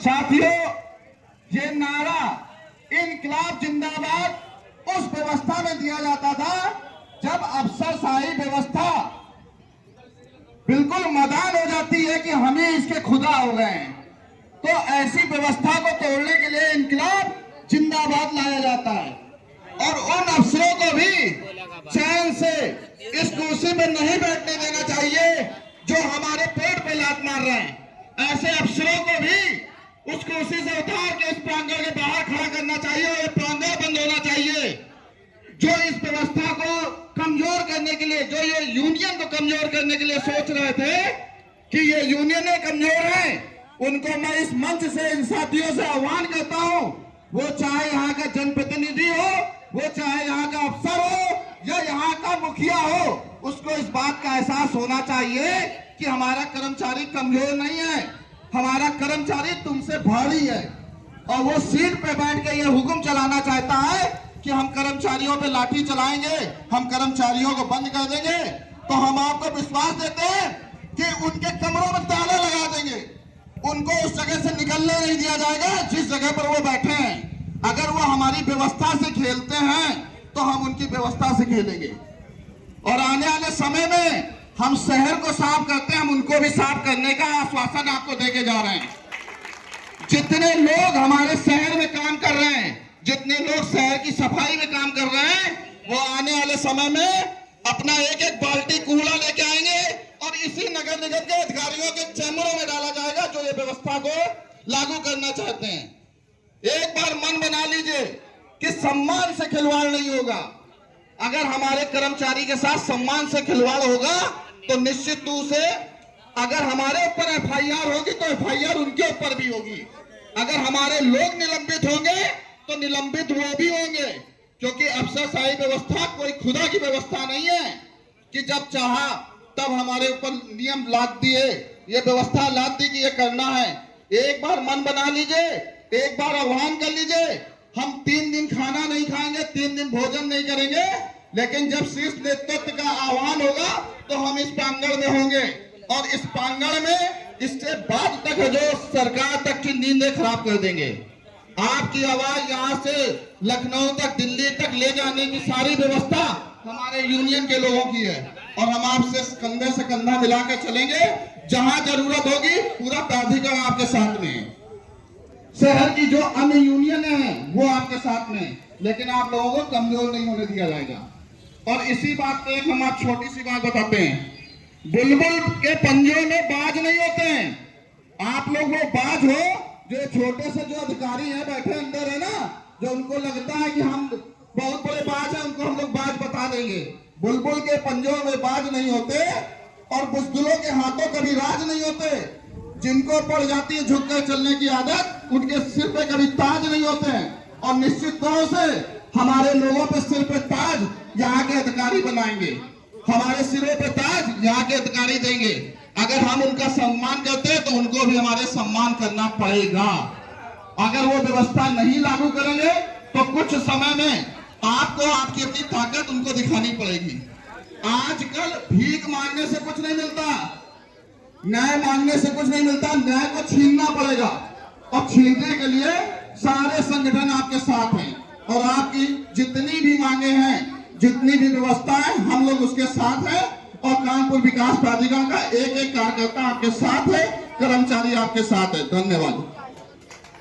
साथियों, ये नारा इनकलाब जिंदाबाद उस व्यवस्था में दिया जाता था जब अफसरशाही व्यवस्था बिल्कुल मदान हो जाती है कि हम ही इसके खुदा हो गए हैं। तो ऐसी व्यवस्था को तोड़ने के लिए इनकलाब जिंदाबाद लाया जाता है और उन अफसरों को भी चैन से इस कुर्सी पर नहीं बैठने देना चाहिए जो हमारे पेट पे लात मार रहे हैं। ऐसे अफसरों को भी उस कुर्सी से उतार के इस प्रांगण के बाहर खड़ा करना चाहिए और ये प्रांगण बंद होना चाहिए। जो इस व्यवस्था को कमजोर करने के लिए, जो ये यूनियन को कमजोर करने के लिए सोच रहे थे कि ये यूनियन कमजोर है, उनको मैं इस मंच से इन साथियों से आह्वान करता हूं, वो चाहे यहाँ का जनप्रतिनिधि हो, वो चाहे यहाँ का अफसर हो या यहाँ का मुखिया हो, उसको इस बात का एहसास होना चाहिए कि हमारा कर्मचारी कमजोर नहीं है, हमारा कर्मचारी तुमसे भारी है और वो सीट पे बैठ के ये हुक्म चलाना चाहता है कि हम कर्मचारियों पे लाठी चलाएंगे, हम कर्मचारियों को बंद कर देंगे। तो हम आपको विश्वास देते हैं कि उनके कमरों में ताला लगा देंगे, उनको उस जगह से निकलने नहीं दिया जाएगा जिस जगह पर वो बैठे हैं। अगर वो हमारी व्यवस्था से खेलते हैं तो हम उनकी व्यवस्था से खेलेंगे और आने वाले समय में हम शहर को साफ करते हैं, हम उनको भी साफ करने का आश्वासन आपको देके जा रहे हैं। जितने लोग हमारे शहर में काम कर रहे हैं, जितने लोग शहर की सफाई में काम कर रहे हैं, वो आने वाले समय में अपना एक एक बाल्टी कूड़ा लेके आएंगे और इसी नगर निगम के अधिकारियों के चैम्बरों में डाला जाएगा जो ये व्यवस्था को लागू करना चाहते हैं। एक बार मन बना लीजिए कि सम्मान से खिलवाड़ नहीं होगा। अगर हमारे कर्मचारी के साथ सम्मान से खिलवाड़ होगा तो निश्चित रूप से अगर हमारे ऊपर एफआईआर होगी तो एफआईआर उनके ऊपर भी होगी। अगर हमारे लोग निलंबित होंगे तो निलंबित वो भी होंगे, क्योंकि अफसरशाही व्यवस्था कोई खुदा की व्यवस्था नहीं है कि जब चाहा तब हमारे ऊपर नियम लाद दिए, ये व्यवस्था लाद दी कि ये करना है। एक बार मन बना लीजिए, एक बार आह्वान कर लीजिए, हम 3 दिन खाना नहीं खाएंगे, 3 दिन भोजन नहीं करेंगे, लेकिन जब शीर्ष नेतृत्व का आह्वान होगा तो हम इस प्रांगण में होंगे और इस प्रांगण में इससे बाद तक जो सरकार तक की नींदें खराब कर देंगे। आपकी आवाज यहाँ से लखनऊ तक, दिल्ली तक ले जाने की सारी व्यवस्था हमारे यूनियन के लोगों की है और हम आपसे कंधे से कंधा मिला के चलेंगे। जहां जरूरत होगी पूरा प्राधिकरण आपके साथ में है, शहर की जो अन्य यूनियन है वो आपके साथ में, लेकिन आप लोगों को कमजोर नहीं होने दिया जाएगा। और इसी बात पे एक हम आप छोटी सी बात बताते हैं, बुलबुल के पंजों में बाज नहीं होते हैं। आप लोग वो बाज हो जो छोटे से जो अधिकारी है बैठे अंदर है ना, जो उनको लगता है कि हम बहुत बड़े बाज हैं, उनको हम लोग बाज बता देंगे। बुलबुल के पंजों में बाज नहीं होते और बुजदिलों के हाथों कभी राज नहीं होते। जिनको पड़ जाती है झुककर चलने की आदत, उनके सिर पे कभी ताज नहीं होते हैं और निश्चित तौर से हमारे लोगों पे सिर पे ताज यहाँ के अधिकारी बनाएंगे, हमारे सिरों पे ताज यहाँ के अधिकारी देंगे। अगर हम उनका सम्मान करते हैं तो उनको भी हमारे सम्मान करना पड़ेगा। अगर वो व्यवस्था नहीं लागू करेंगे तो कुछ समय में आपको आपकी अपनी ताकत उनको दिखानी पड़ेगी। आजकल भीख मांगने से कुछ नहीं मिलता, न्याय मांगने से कुछ नहीं मिलता, न्याय को छीनना पड़ेगा और छीनने के लिए सारे संगठन आपके साथ हैं और आपकी जितनी भी मांगे हैं, जितनी भी व्यवस्था है, हम लोग उसके साथ हैं और कानपुर विकास प्राधिकरण का एक एक कार्यकर्ता आपके साथ है, कर्मचारी आपके साथ है। धन्यवाद।